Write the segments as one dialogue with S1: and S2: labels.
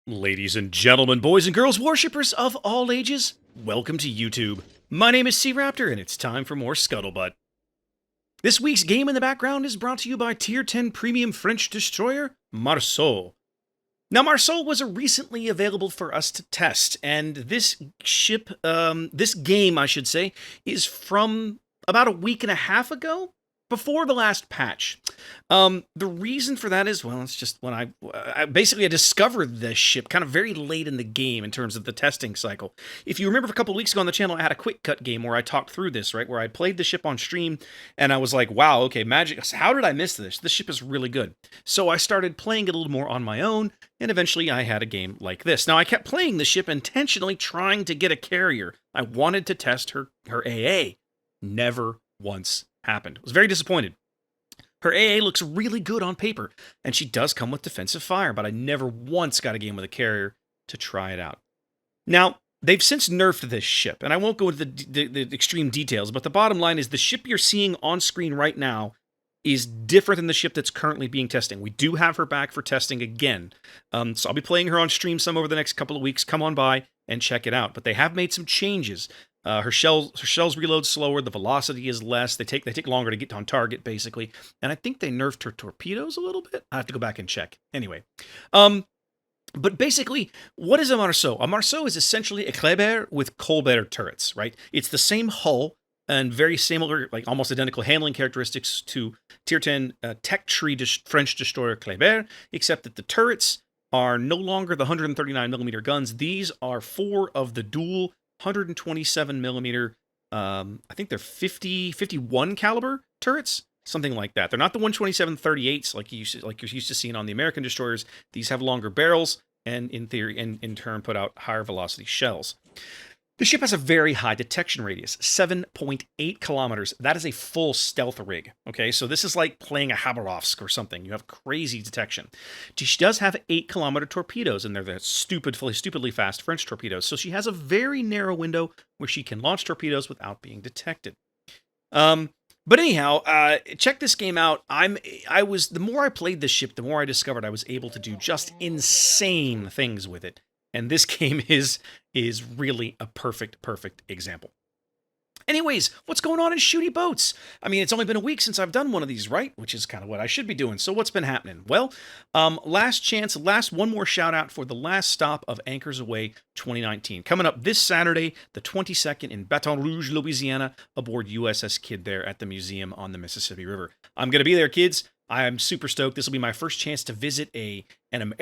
S1: Ladies and gentlemen, boys and girls, worshippers of all ages, welcome to YouTube. My name is SeaRaptor, and it's time for more Scuttlebutt. This week's game in the background is brought to you by Tier 10 Premium French Destroyer, Marceau. Now, Marceau was recently available for us to test, and this game, I should say, is from about a week and a half ago, before the last patch. The reason for that is, well, it's just when I discovered this ship kind of very late in the game in terms of the testing cycle. If you remember a couple of weeks ago on the channel, I had a quick cut game where I talked through this, right? Where I played the ship on stream, and I was like, wow, okay, magic. How did I miss this? This ship is really good. So I started playing it a little more on my own, and eventually I had a game like this. Now, I kept playing the ship intentionally trying to get a carrier. I wanted to test her AA. Never once happened. I was very disappointed. Her AA looks really good on paper, and she does come with defensive fire, but I never once got a game with a carrier to try it out. Now, they've since nerfed this ship, and I won't go into the extreme details, but the bottom line is the ship you're seeing on screen right now is different than the ship that's currently being tested. We do have her back for testing again, so I'll be playing her on stream some over the next couple of weeks. Come on by and check it out. But they have made some changes. Her shells reload slower. The velocity is less. They take longer to get on target, basically. And I think they nerfed her torpedoes a little bit. I have to go back and check. Anyway, but basically, what is a Marceau? A Marceau is essentially a Kleber with Colbert turrets, right? It's the same hull and very similar, like almost identical handling characteristics to Tier 10 Tech Tree French destroyer Kleber, except that the turrets are no longer the 139mm guns. These are 4 of the dual 127mm, I think they're 51 caliber turrets, something like that. They're not the 127-38s like you're used to seeing on the American destroyers. These have longer barrels and in theory, and in turn, put out higher velocity shells. The ship has a very high detection radius, 7.8 kilometers. That is a full stealth rig, okay? So this is like playing a Habarovsk or something. You have crazy detection. She does have 8-kilometer torpedoes, and they're the stupidly fast French torpedoes. So she has a very narrow window where she can launch torpedoes without being detected. But anyhow, check this game out. The more I played this ship, the more I discovered I was able to do just insane things with it. And this game is really a perfect example. Anyways, what's going on in shooty boats? I mean, it's only been a week since I've done one of these, right? Which is kind of what I should be doing. So what's been happening? Well, one more shout out for the last stop of Anchors Aweigh 2019. Coming up this Saturday, the 22nd in Baton Rouge, Louisiana, aboard USS Kidd there at the museum on the Mississippi River. I'm going to be there, kids. I am super stoked. This will be my first chance to visit a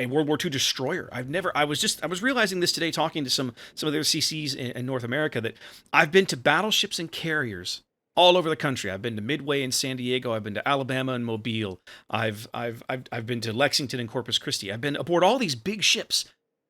S1: World War II destroyer. I was realizing this today talking to some of their CCs in North America that I've been to battleships and carriers all over the country. I've been to Midway in San Diego. I've been to Alabama and Mobile. I've been to Lexington and Corpus Christi. I've been aboard all these big ships,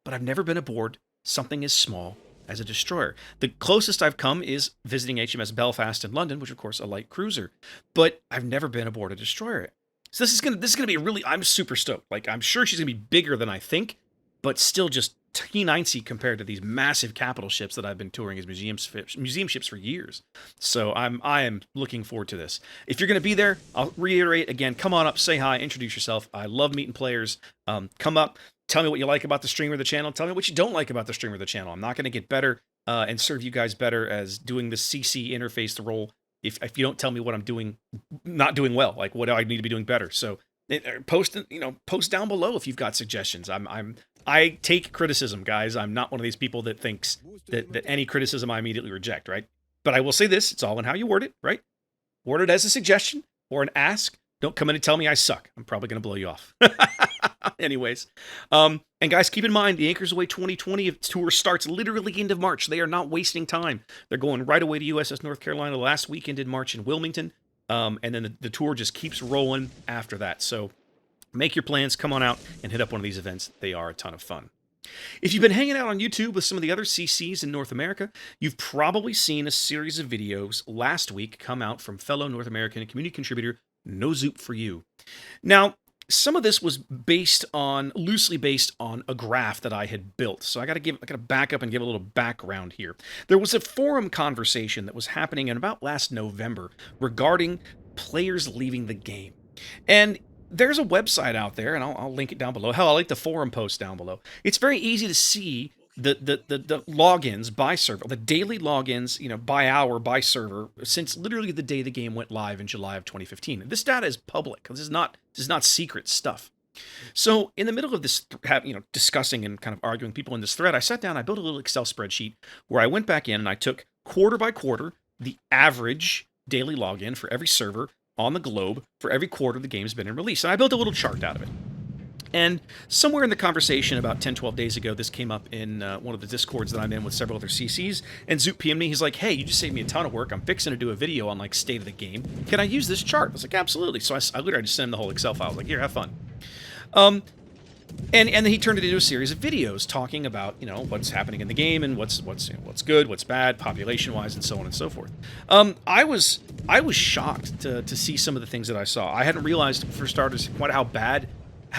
S1: but I've never been aboard something as small as a destroyer. The closest I've come is visiting HMS Belfast in London, which of course a light cruiser, but I've never been aboard a destroyer. So this is gonna be really. I'm super stoked. Like, I'm sure she's gonna be bigger than I think, but still just teeny-tiny compared to these massive capital ships that I've been touring as museum ships for years. So I am looking forward to this. If you're gonna be there, I'll reiterate again. Come on up, say hi, introduce yourself. I love meeting players. Come up, tell me what you like about the stream or the channel. Tell me what you don't like about the stream or the channel. I'm not gonna get better and serve you guys better as doing the CC interface, the role. If you don't tell me what I'm doing, not doing well, like what do I need to be doing better? So post down below if you've got suggestions. I take criticism, guys. I'm not one of these people that thinks that any criticism I immediately reject, right? But I will say this: it's all in how you word it, right? Word it as a suggestion or an ask. Don't come in and tell me I suck. I'm probably going to blow you off. Anyways, and guys, keep in mind, the Anchors Aweigh 2020 tour starts literally end of March. They are not wasting time. They're going right away to USS North Carolina last weekend in March in Wilmington, and then the tour just keeps rolling after that. So make your plans, come on out, and hit up one of these events. They are a ton of fun. If you've been hanging out on YouTube with some of the other CCs in North America, you've probably seen a series of videos last week come out from fellow North American community contributor No Zoop for You. Now, some of this was loosely based on a graph that I had built. So I got to back up and give a little background here. There was a forum conversation that was happening in about last November regarding players leaving the game. And there's a website out there, and I'll link it down below. Hell, I'll link the forum post down below. It's very easy to see the logins by server, the daily logins, by hour, by server, since literally the day the game went live in July of 2015. And this data is public. This is not secret stuff. So in the middle of this, discussing and kind of arguing people in this thread, I sat down, I built a little Excel spreadsheet where I went back in and I took quarter by quarter the average daily login for every server on the globe for every quarter the game's been in release. And I built a little chart out of it. And somewhere in the conversation about 10, 12 days ago, this came up in one of the Discords that I'm in with several other CCs. And Zoot PM'd me. He's like, hey, you just saved me a ton of work. I'm fixing to do a video on, state of the game. Can I use this chart? I was like, absolutely. So I literally just sent him the whole Excel file. I was like, here, have fun. And then he turned it into a series of videos talking about, what's happening in the game and what's good, what's bad, population-wise, and so on and so forth. I was shocked to see some of the things that I saw. I hadn't realized, for starters, quite how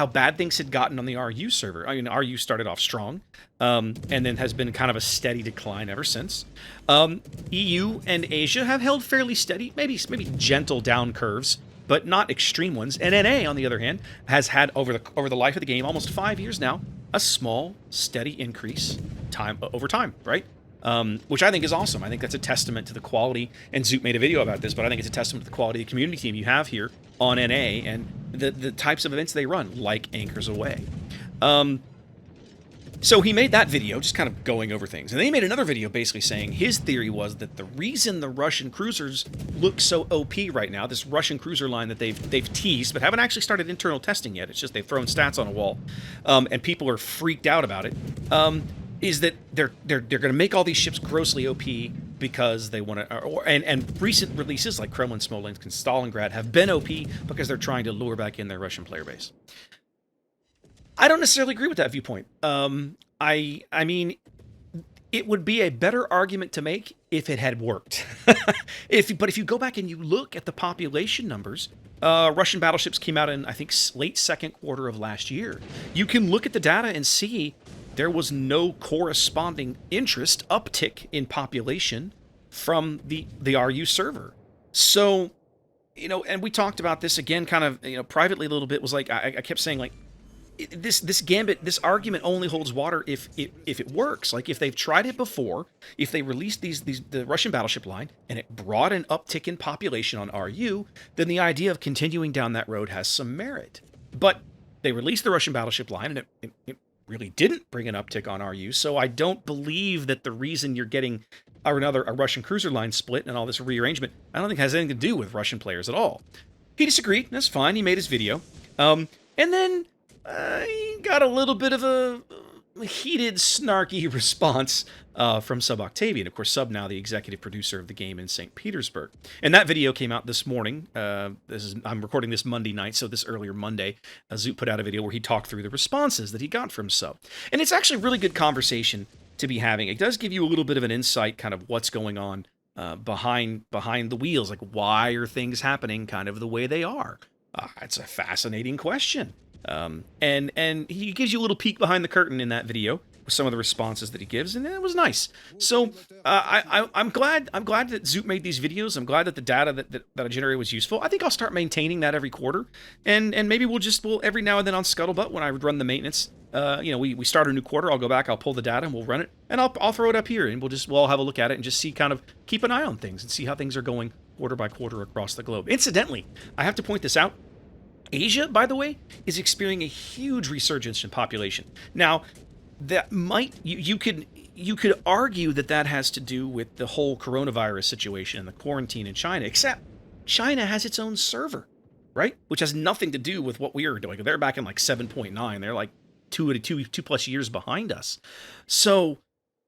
S1: bad things had gotten on the RU server. I mean, RU started off strong, and then has been kind of a steady decline ever since. EU and Asia have held fairly steady, maybe gentle down curves, but not extreme ones. And NA, on the other hand, has had over the life of the game, almost 5 years now, a small, steady increase over time, right? Which I think is awesome. I think that's a testament to the quality, and Zoot made a video about this, but I think it's a testament to the quality of the community team you have here on NA and the types of events they run, like Anchors Away. So he made that video, just kind of going over things. And then he made another video basically saying his theory was that the reason the Russian cruisers look so OP right now, this Russian cruiser line that they've teased, but haven't actually started internal testing yet, it's just they've thrown stats on a wall, and people are freaked out about it, is that they're going to make all these ships grossly OP because they want to, and recent releases like Kremlin, Smolensk, and Stalingrad have been OP because they're trying to lure back in their Russian player base. I don't necessarily agree with that viewpoint. I mean, it would be a better argument to make if it had worked. But if you go back and you look at the population numbers, Russian battleships came out in, I think, late second quarter of last year. You can look at the data and see there was no corresponding interest uptick in population from the RU server. So, and we talked about this again, kind of, privately a little bit, was like, I kept saying, this gambit, this argument only holds water if it works. Like, if they've tried it before, if they released the Russian battleship line and it brought an uptick in population on RU, then the idea of continuing down that road has some merit. But they released the Russian battleship line and it really didn't bring an uptick on RU, so I don't believe that the reason you're getting a Russian cruiser line split and all this rearrangement, I don't think has anything to do with Russian players at all. He disagreed, that's fine, he made his video. And then he got a little bit of a heated, snarky response from Sub Octavian. Of course, Sub now the executive producer of the game in St. Petersburg. And that video came out this morning. I'm recording this Monday night, so this earlier Monday, Zoot put out a video where he talked through the responses that he got from Sub. And it's actually a really good conversation to be having. It does give you a little bit of an insight, kind of what's going on behind the wheels. Like, why are things happening kind of the way they are? It's a fascinating question. And he gives you a little peek behind the curtain in that video with some of the responses that he gives, and it was nice. So I'm glad that Zoot made these videos. I'm glad that the data that I generated was useful. I think I'll start maintaining that every quarter, and maybe we'll every now and then on Scuttlebutt when I run the maintenance. We start a new quarter. I'll go back. I'll pull the data and we'll run it, and I'll throw it up here, and we'll all have a look at it and just see, kind of keep an eye on things and see how things are going quarter by quarter across the globe. Incidentally, I have to point this out. Asia, by the way, is experiencing a huge resurgence in population. Now, that might you could argue that has to do with the whole coronavirus situation and the quarantine in China, except China has its own server, right? Which has nothing to do with what we are doing. They're back in 7.9. They're like two plus years behind us. So,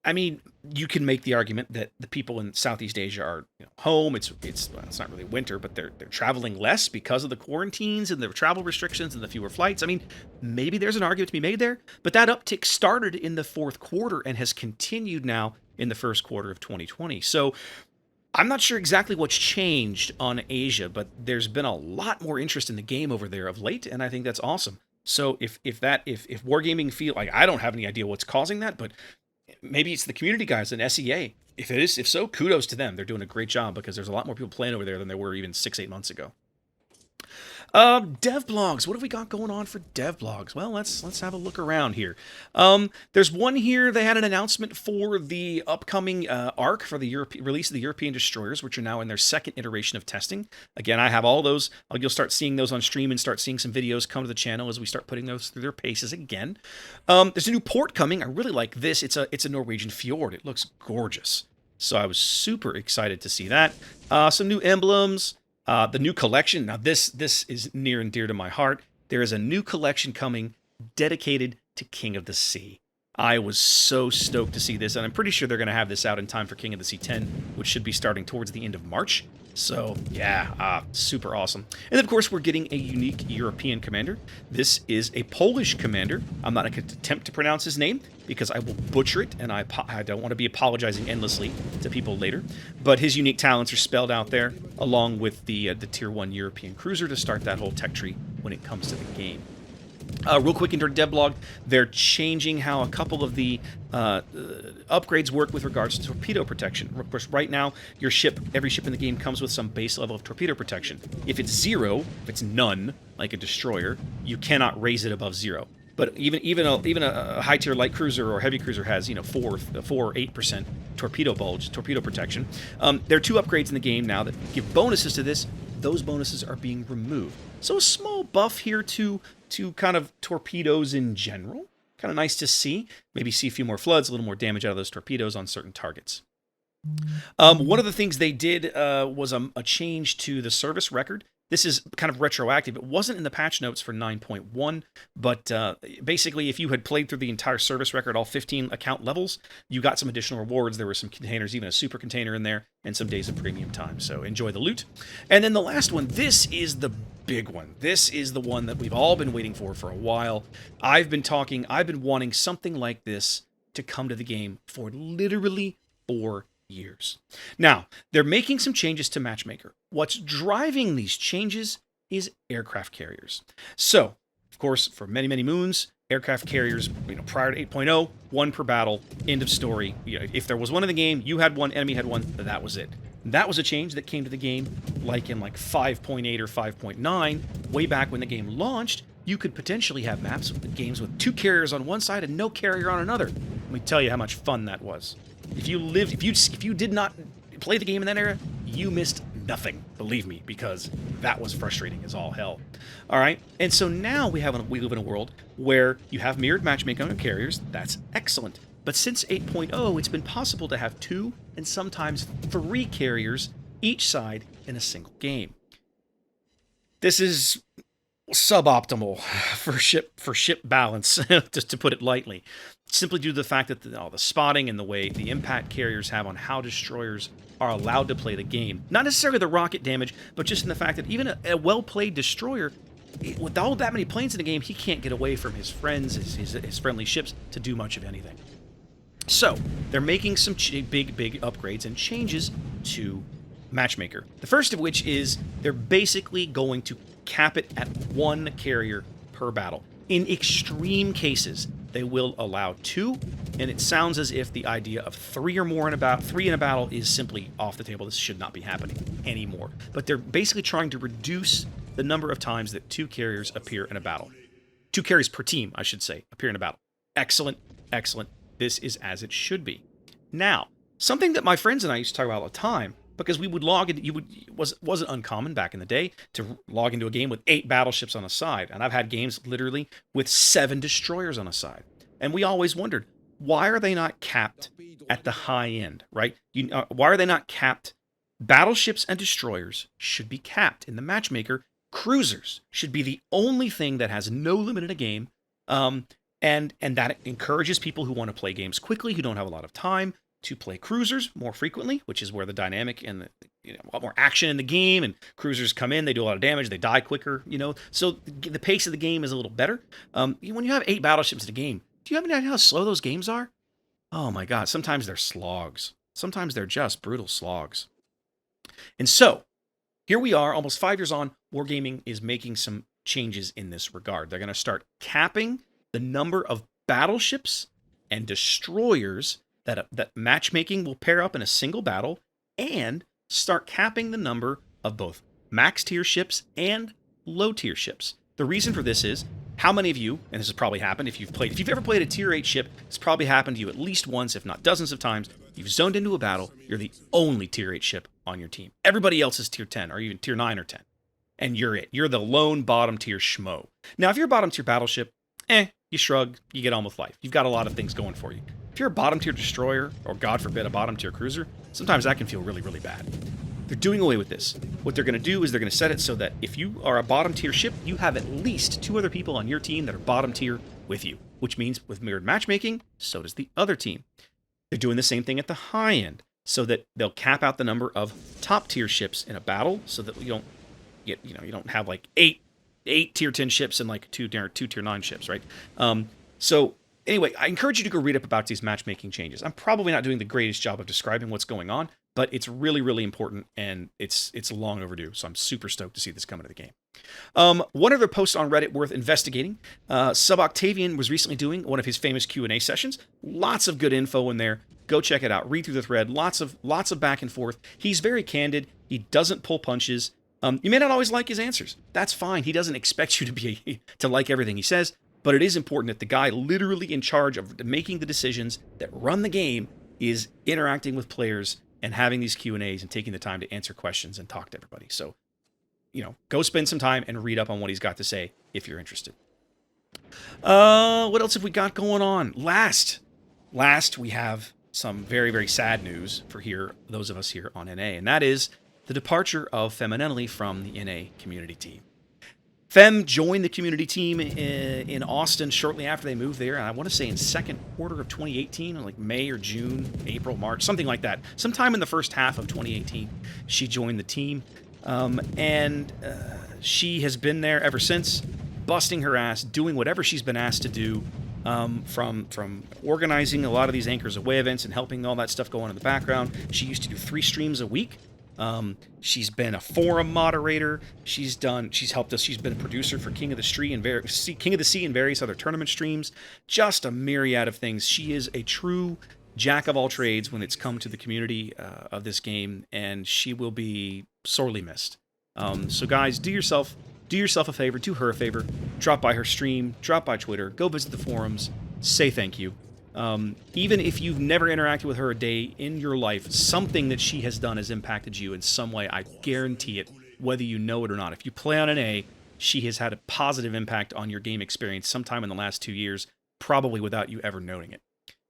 S1: I mean, you can make the argument that the people in Southeast Asia are home. It's not really winter, but they're traveling less because of the quarantines and the travel restrictions and the fewer flights. I mean, maybe there's an argument to be made there, but that uptick started in the fourth quarter and has continued now in the first quarter of 2020. So I'm not sure exactly what's changed on Asia, but there's been a lot more interest in the game over there of late, and I think that's awesome. So if wargaming feel like, I don't have any idea what's causing that, but maybe it's the community guys in SEA. If so, kudos to them. They're doing a great job because there's a lot more people playing over there than there were even 6-8 months ago. Dev blogs. What have we got going on for dev blogs? Well, let's have a look around here. There's one here. They had an announcement for the upcoming arc for the release of the European destroyers, which are now in their second iteration of testing. Again, I have all those. You'll start seeing those on stream and start seeing some videos come to the channel as we start putting those through their paces again. There's a new port coming. I really like this. It's a Norwegian fjord. It looks gorgeous. So I was super excited to see that. Some new emblems. The new collection. Now, this is near and dear to my heart. There is a new collection coming dedicated to King of the Sea. I was so stoked to see this, and I'm pretty sure they're going to have this out in time for King of the Sea 10, which should be starting towards the end of March. So, yeah, super awesome. And, of course, we're getting a unique European commander. This is a Polish commander. I'm not going to attempt to pronounce his name because I will butcher it, and I don't want to be apologizing endlessly to people later. But his unique talents are spelled out there, along with the Tier 1 European cruiser to start that whole tech tree when it comes to the game. Real quick in their devlog, they're changing how a couple of the upgrades work with regards to torpedo protection. Of course, right now, every ship in the game comes with some base level of torpedo protection. If it's 0, if it's none, like a destroyer, you cannot raise it above 0. But even a high tier light cruiser or heavy cruiser has 4 or 8% torpedo protection. There are 2 upgrades in the game now that give bonuses to this. Those bonuses are being removed. So a small buff here to kind of torpedoes in general. Kind of nice to see. Maybe see a few more floods, a little more damage out of those torpedoes on certain targets. One of the things they did was a change to the service record. This is kind of retroactive. It wasn't in the patch notes for 9.1, but basically if you had played through the entire service record, all 15 account levels, you got some additional rewards. There were some containers, even a super container in there, and some days of premium time. So enjoy the loot. And then the last one, this is the big one. This is the one that we've all been waiting for a while. I've been wanting something like this to come to the game for literally 4 years. Now, they're making some changes to Matchmaker. What's driving these changes is aircraft carriers. So, of course, for many, many moons, aircraft carriers, prior to 8.0, 1 per battle, end of story. If there was one in the game, you had one, enemy had one, that was it. That was a change that came to the game like in 5.8 or 5.9, way back when the game launched. You could potentially have maps with games with 2 carriers on one side and no carrier on another. Let me tell you how much fun that was. If you did not play the game in that era, you missed nothing, believe me, because that was frustrating as all hell. All right, and so now we live in a world where you have mirrored matchmaking on carriers. That's excellent. But since 8.0, it's been possible to have 2 and sometimes 3 carriers each side in a single game. This is suboptimal for ship balance, just to put it lightly, simply due to the fact that the spotting and the way the impact carriers have on how destroyers are allowed to play the game. Not necessarily the rocket damage, but just in the fact that even a well-played destroyer, with all that many planes in the game, he can't get away from his friends, his friendly ships, to do much of anything. So, they're making some big upgrades and changes to Matchmaker. The first of which is they're basically going to cap it at 1 carrier per battle. In extreme cases, they will allow 2, and it sounds as if the idea of 3 or more in a battle is simply off the table. This should not be happening anymore. But they're basically trying to reduce the number of times that 2 carriers appear in a battle. 2 carriers per team, I should say, appear in a battle. Excellent, excellent. This is as it should be. Now, something that my friends and I used to talk about all the time, because we would log in, wasn't uncommon back in the day to log into a game with 8 battleships on a side, and I've had games literally with 7 destroyers on a side, and we always wondered, why are they not capped at the high end, right? Why are they not capped? Battleships and destroyers should be capped in the Matchmaker. Cruisers should be the only thing that has no limit in a game, and that encourages people who want to play games quickly, who don't have a lot of time, to play cruisers more frequently, which is where the dynamic and a lot more action in the game, and cruisers come in, they do a lot of damage, they die quicker, so the pace of the game is a little better. When you have 8 battleships in a game, do you have any idea how slow those games are? Oh my god, sometimes they're slogs. Sometimes they're just brutal slogs. And so, here we are, almost 5 years on, Wargaming is making some changes in this regard. They're going to start capping the number of battleships and destroyers that matchmaking will pair up in a single battle, and start capping the number of both max tier ships and low tier ships. The reason for this is, how many of you, and this has probably happened if you've ever played a tier 8 ship, it's probably happened to you at least once, if not dozens of times. You've zoned into a battle, you're the only tier 8 ship on your team. Everybody else is tier 10, or even tier 9 or 10. And you're it. You're the lone bottom tier schmo. Now, if you're a bottom tier battleship, you shrug, you get on with life. You've got a lot of things going for you. If you're a bottom tier destroyer, or God forbid, a bottom tier cruiser, sometimes that can feel really, really bad. They're doing away with this. What they're going to do is they're going to set it so that if you are a bottom tier ship, you have at least 2 other people on your team that are bottom tier with you, which means with mirrored matchmaking, so does the other team. They're doing the same thing at the high end, so that they'll cap out the number of top tier ships in a battle, so that you don't get, you don't have like eight tier 10 ships and like two tier 9 ships, right? So anyway, I encourage you to go read up about these matchmaking changes. I'm probably not doing the greatest job of describing what's going on, but it's really, really important, and it's long overdue. So I'm super stoked to see this come into the game. One other post on Reddit worth investigating. Sub Octavian was recently doing one of his famous Q&A sessions. Lots of good info in there. Go check it out. Read through the thread. Lots of back and forth. He's very candid. He doesn't pull punches. You may not always like his answers. That's fine. He doesn't expect you to like everything he says, but it is important that the guy literally in charge of making the decisions that run the game is interacting with players and having these Q&As and taking the time to answer questions and talk to everybody. So, go spend some time and read up on what he's got to say if you're interested. What else have we got going on? Last, we have some very, very sad news for those of us here on NA, and that is the departure of Femininely from the NA community team. Fem joined the community team in Austin shortly after they moved there, and I want to say in second quarter of 2018, like May or June, April, March, something like that. Sometime in the first half of 2018, she joined the team, and she has been there ever since, busting her ass, doing whatever she's been asked to do, from organizing a lot of these Anchors Away events and helping all that stuff go on in the background. She used to do 3 streams a week. She's been a forum moderator. She's helped us. She's been a producer for King of the Sea and various other tournament streams. Just a myriad of things. She is a true jack of all trades when it's come to the community of this game, and she will be sorely missed. So guys, do yourself a favor, do her a favor. Drop by her stream, drop by Twitter, go visit the forums, say thank you. Even if you've never interacted with her a day in your life, something that she has done has impacted you in some way. I guarantee it, whether you know it or not. If you play on an A, she has had a positive impact on your game experience sometime in the last 2 years, probably without you ever noting it.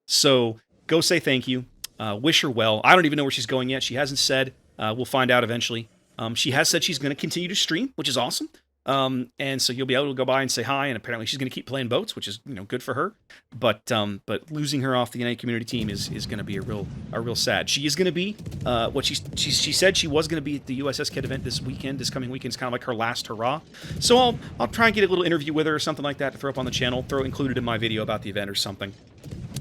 S1: So go say thank you. Wish her well. I don't even know where she's going yet. She hasn't said. We'll find out eventually. She has said she's going to continue to stream, which is awesome. And so you'll be able to go by and say hi, and apparently she's going to keep playing boats, which is, good for her. But losing her off the NA community team is going to be a real sad. She is going to be what she said she was going to be at the USS Kid event this coming weekend. Is kind of like her last hurrah. So I'll try and get a little interview with her or something like that to throw up on the channel, included in my video about the event or something.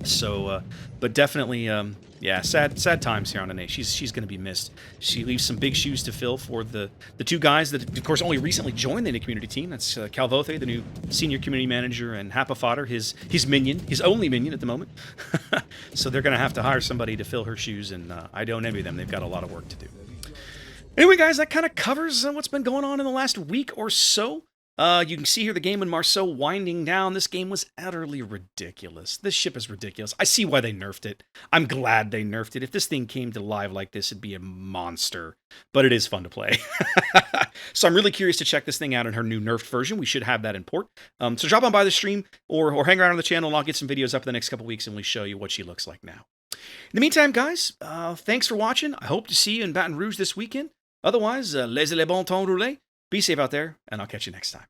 S1: So, but definitely, sad times here on NA. She's going to be missed. She leaves some big shoes to fill for the 2 guys that, of course, only recently joined the NA community team. That's Calvothe, the new senior community manager, and Hapa Fodder, his minion, his only minion at the moment. So they're going to have to hire somebody to fill her shoes, and I don't envy them. They've got a lot of work to do. Anyway, guys, that kind of covers what's been going on in the last week or so. You can see here the game in Marceau winding down. This game was utterly ridiculous. This ship is ridiculous. I see why they nerfed it. I'm glad they nerfed it. If this thing came to live like this, it'd be a monster. But it is fun to play. So I'm really curious to check this thing out in her new nerfed version. We should have that in port. So drop on by the stream or hang around on the channel, and I'll get some videos up in the next couple weeks, and we'll show you what she looks like now. In the meantime, guys, thanks for watching. I hope to see you in Baton Rouge this weekend. Otherwise, laissez les bon temps rouler. Be safe out there, and I'll catch you next time.